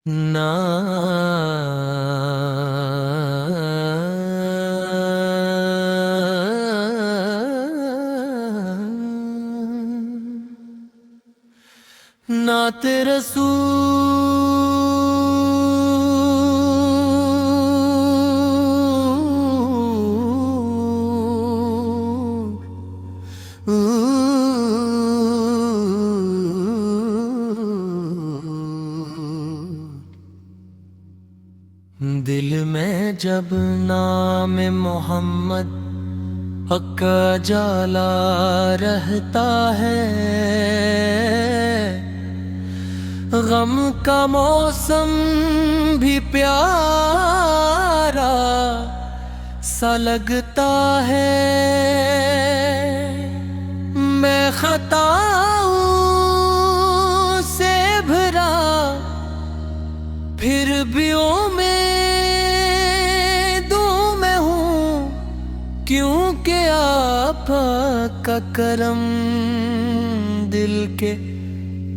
ना नात दिल में जब नाम मोहम्मद हक का जाला रहता है, गम का मौसम भी प्यारा सा लगता है। मैं खताओं से भरा फिर भी मैं हूँ, क्योंकि आपका करम दिल के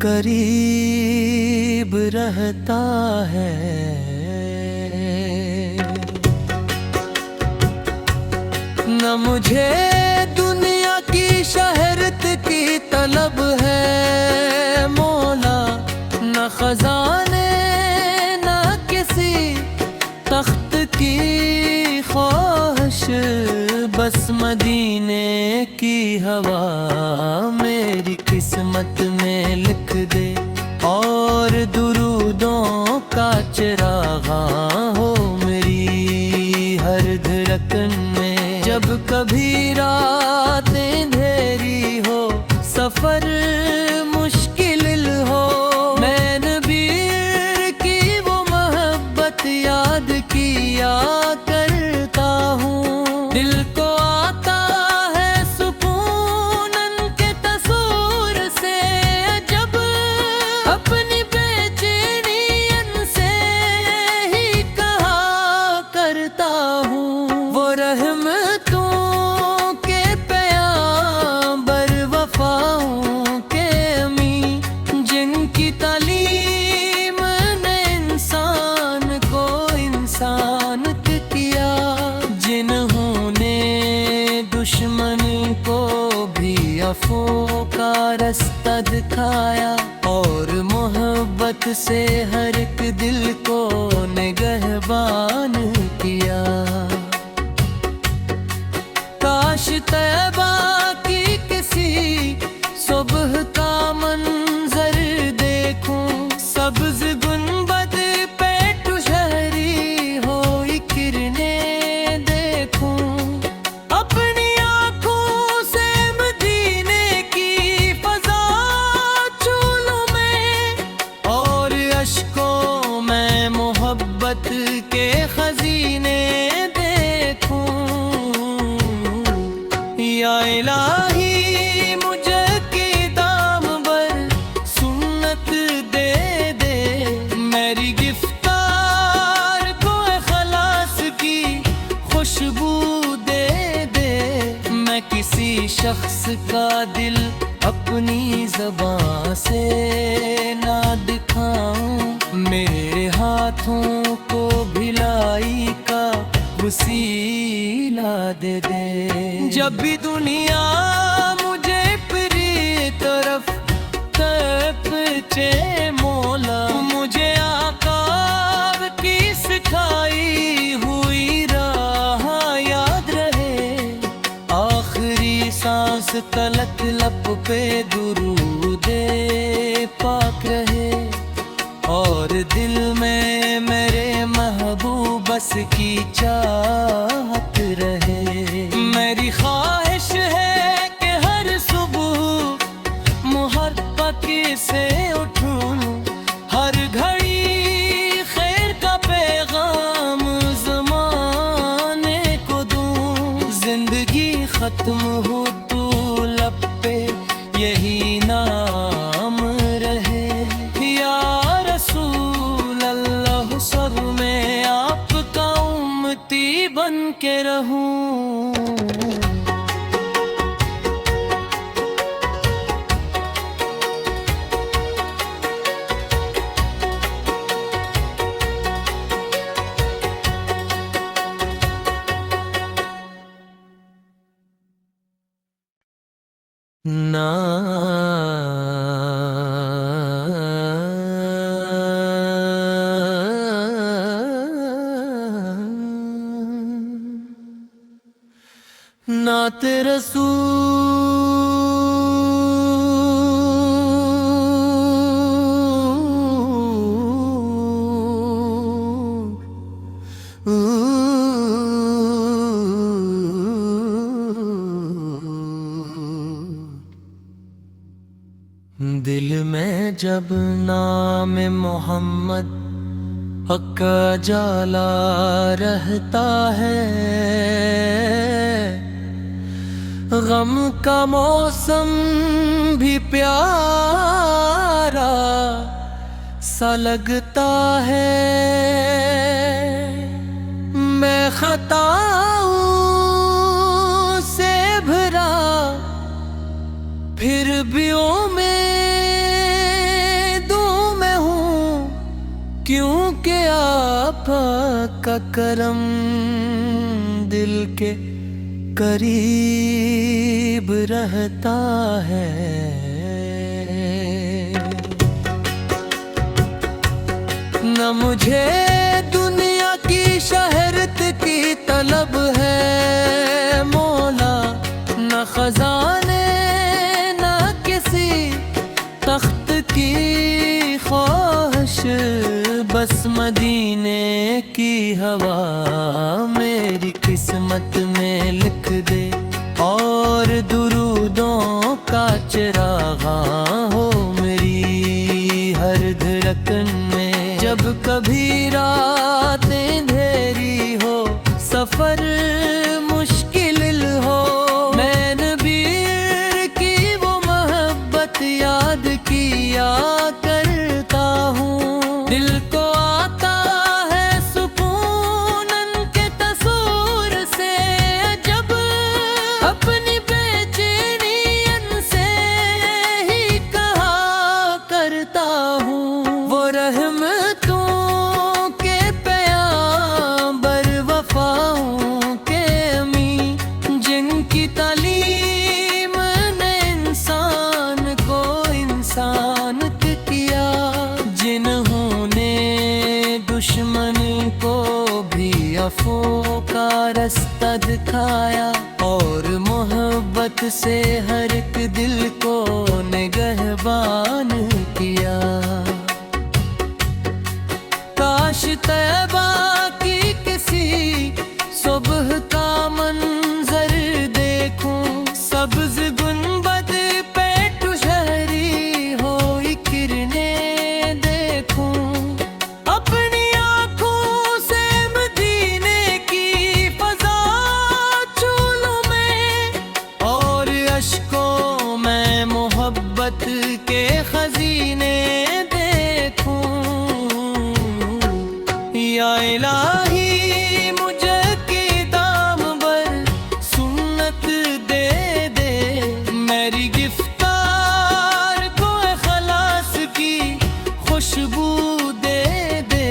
करीब रहता है। न मुझे दुनिया की शहरत की तलब है मौला, न खजाने न किसी तख्त की ख्वाहिश, बस मदीने की हवा मेरी किस्मत में लिख दे, और दुरूदों का चिरागा हो मेरी हर धड़कन में। जब कभी रात अंधेरी हो, सफर मुश्किल हो, मैं नबी की वो मोहब्बत याद किया करता हूँ। दिल को आता है सुकून उनके तस्वीर से, जब अपनी बेचैनी उनसे ही कहा करता हूँ। वो रहमतों के प्याबर वफाओं के अमी, जिनकी तालीम ने इंसान को इंसान किया, जिन्होंने दुश्मन को भी अफू का रास्ता दिखाया, और मोहब्बत से हर एक दिल को निगहबान किया। काश तैबा की किसी सुबह का मंजर देखूं, सब्ज गुंबद पे शहरी हो किरणें देखूं, अपनी आँखों से मदीने की फजा छू लूं मैं, और अश्कों में मोहब्बत के खजीने देखूं। या इलाही मुझे की दाम पर सुन्नत दे दे, मेरी गिफ्तार को खलास की खुशबू दे दे। मैं किसी शख्स का दिल अपनी ज़बां से ना दिखाऊं, मेरे हाथों को भिलाई का वसीला दे दे। जब भी दुनिया मुझे प्री तरफ तपचे मौला, मुझे आकाब की सिखाई हुई राह याद रहे, आखिरी सांस तलक लब पे दुरूदे पाक रहे, और दिल में मेरे महबूब बस की चाहत रहे। मेरी ख्वाहिश है कि हर सुबह मोहब्बत से उठूं, हर घड़ी खैर का पैगाम ज़माने को दूं। जिंदगी खत्म हो तो लब पे यही नाम रहे, या रसूल अल्लाह सर में आपका उम्मती बन के रहूं। ना नात दिल में जब नाम मोहम्मद हक का जाला रहता है, गम का मौसम भी प्यारा सा लगता है। मैं खताओं से भरा फिर भी उम्मीदों में हूँ, क्योंकि आपका करम दिल के करीब रहता है। न मुझे दुनिया की शहरत की तलब है मौला, न खजाने न किसी तख्त की ख्वाहिश, बस मदीने की हवा मेरी किस्मत में लिख दे, और दुरूदों का चिरागा हो मेरी हर धड़कन में। जब कभी रातें अंधेरी हो, सफर मुश्किल हो, मैं नबी की वो मोहब्बत याद किया करता हूँ। दिल को आता है सुकून उनके तस्वीर से, जब अपनी बेचैनी उनसे ही कहा करता हूँ। वो रहमतों के प्याबर वफाओं के अमी, जिनकी तालीम ने इंसान को इंसान किया, जिन्होंने दुश्मन को भी अफो का रास्ता दिखाया, और मोहब्बत से हर एक दिल को निगहबान किया। काश तैबा की किसी सुबह का मंजर देखूं, सब्ज गुंबद पे शहरी हो किरणें देखूं, अपनी आँखों से मदीने की फजा छू लूं मैं, और अश्कों में मोहब्बत के खजीने देखूं। या इलाही मुझे की दाम पर सुन्नत दे दे, मेरी गिफ्तार को खलास की खुशबू दे दे।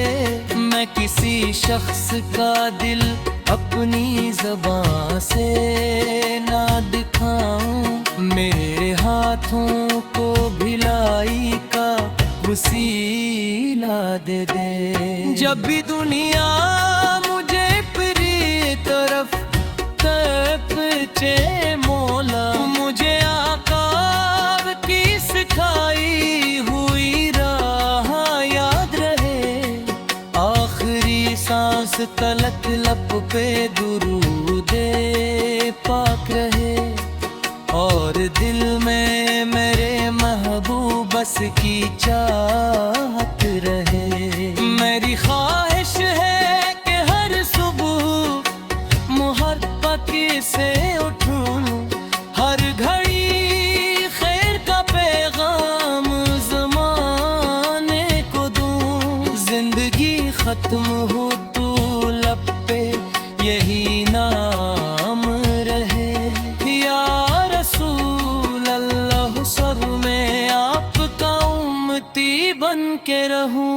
मैं किसी शख्स का दिल अपनी ज़बां से ना दिखाऊं, मेरे हाथों को भिलाई का वसीला दे दे। जब भी दुनिया मुझे अपनी तरफ तकचे मौला, मुझे आका की सिखाई हुई राह याद रहे, आखिरी सांस तलक लब पे दुरूदे पाक रहे, और दिल में मेरे महबूब बस की चाहत रहे। मेरी ख्वाहिश है कि हर सुबह मोहब्बत से उठूं, हर घड़ी खैर का पैगाम ज़माने को दूं। जिंदगी खत्म हो तो लब पे यही नाम रहे, या रसूल अल्लाह सब में आपका उम्मती बन के रहूं।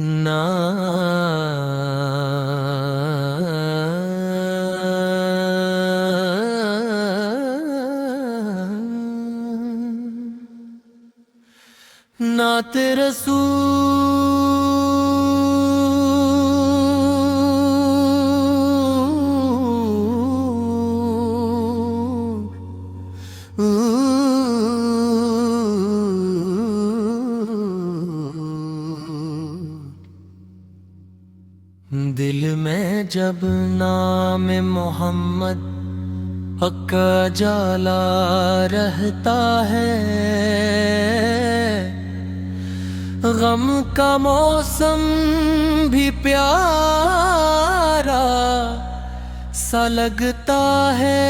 ना नात दिल में जब नाम मोहम्मद हक का जाला रहता है, गम का मौसम भी प्यारा सा लगता है।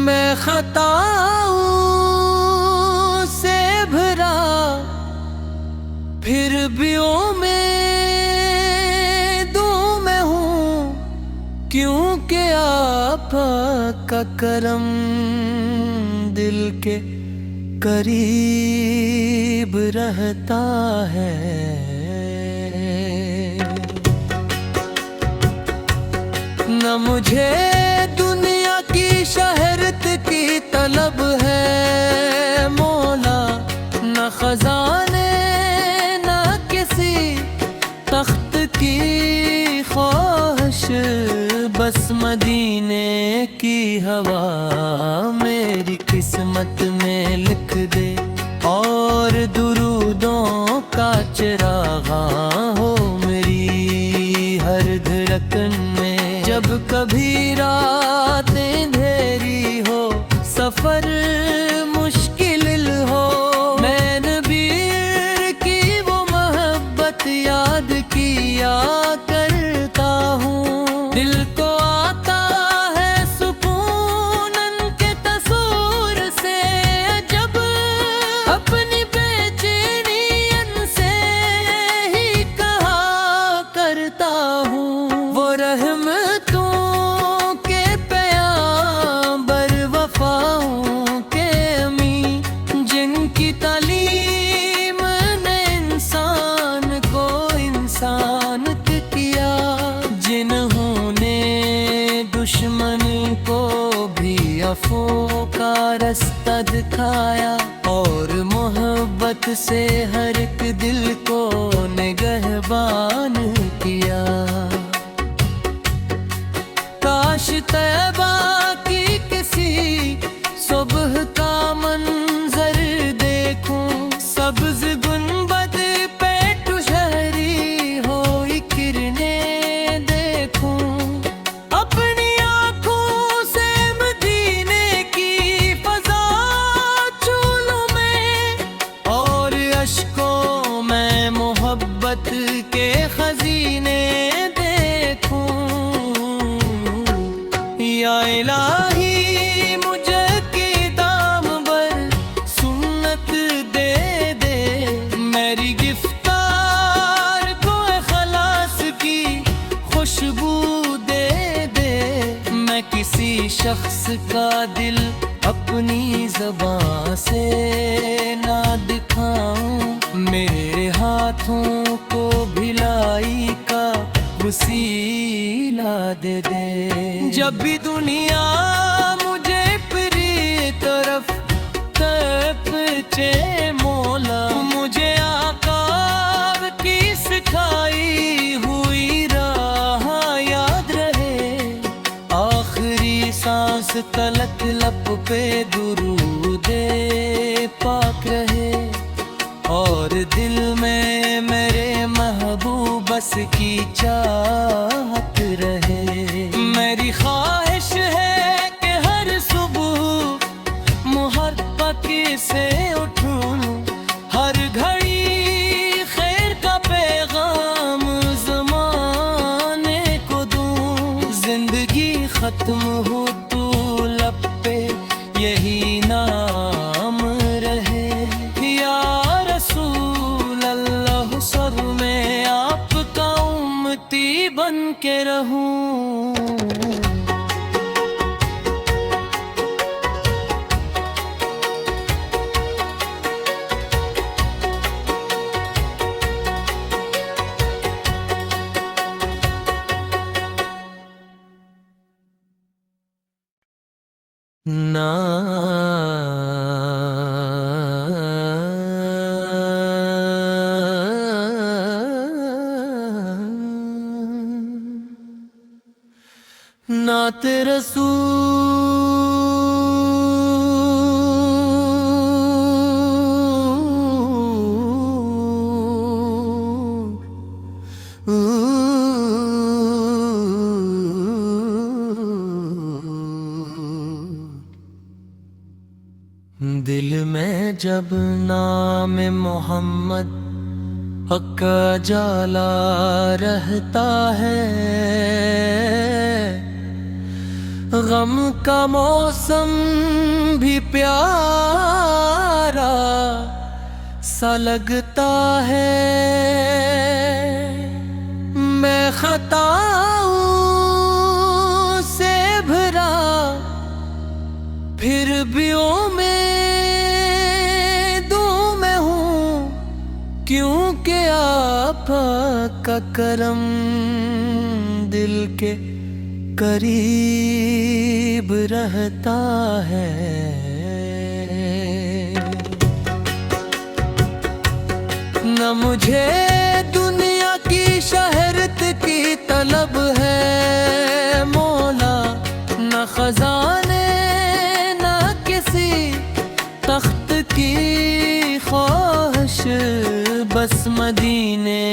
मैं खताओं से भरा फिर भी ओ में मैं हूँ, क्योंकि आपका करम दिल के करीब रहता है। न मुझे दुनिया की शहरत की तलब है मौला, न खजाने न किसी तख्त की ख्वाहिश, बस मदीने की हवा मेरी किस्मत में लिख दे, और दुरूदों का चिरागा हो मेरी हर धड़कन में। जब कभी रातें अंधेरी हो, सफर मुश्किल हो, मैं नबी की वो मोहब्बत याद किया करता हूँ। दिल को आता है सुकून उनके तस्वीर से, जब अपनी बेचैनी उनसे ही कहा करता हूँ। वो रहमतों के पैगंबर वफाओं के अमी, जिनकी तालीम ने इंसान को इंसान किया, जिन्होंने दुश्मन को भी अफू का रास्ता दिखाया, और मोहब्बत से हर एक दिल को निगहबान किया। काश तैबा की किसी सुबह का मंजर देखूं, सब्ज गुंबद पे ठुशहरी हो किरणें देखूं, अपनी आँखों से मदीने की फजा छू लूं मैं, और अश्कों में मोहब्बत के खजीने देखूं। या इलाही मुझे की दाम पर सुन्नत दे दे, मेरी गिफ्तार को खलास की खुशबू दे दे। मैं किसी शख्स का दिल अपनी ज़बान से ना दिखाऊं, मेरे हाथों को भिलाई का वसीला दे दे। जब भी दुनिया मुझे अपनी तरफ तपचे मौला, मुझे आका की सिखाई हुई राह याद रहे, आखिरी सांस तलक लब पे दुरूदे पाक रहे, और दिल में मेरे महबूब बस की चाहत रहे। मेरी ख्वाहिश है कि हर सुबह मुहब्बत से उठूं, हर घड़ी खैर का पैगाम ज़माने को दूं, जिंदगी खत्म हो तो लब पे यही नाम रहे। या रसूल अल्लाह सर में आपका उम्मती बन के रहूं। नात दिल में जब नाम मोहम्मद हक का जाला रहता है, गम का मौसम भी प्यारा सा लगता है। मैं खताओं से भरा फिर भी में दूं मैं हूँ, क्योंकि आपका करम दिल के करीब रहता है। न मुझे दुनिया की शहरत की तलब है मौला, न खजाने न किसी तख्त की ख्वाहिश, बस मदीने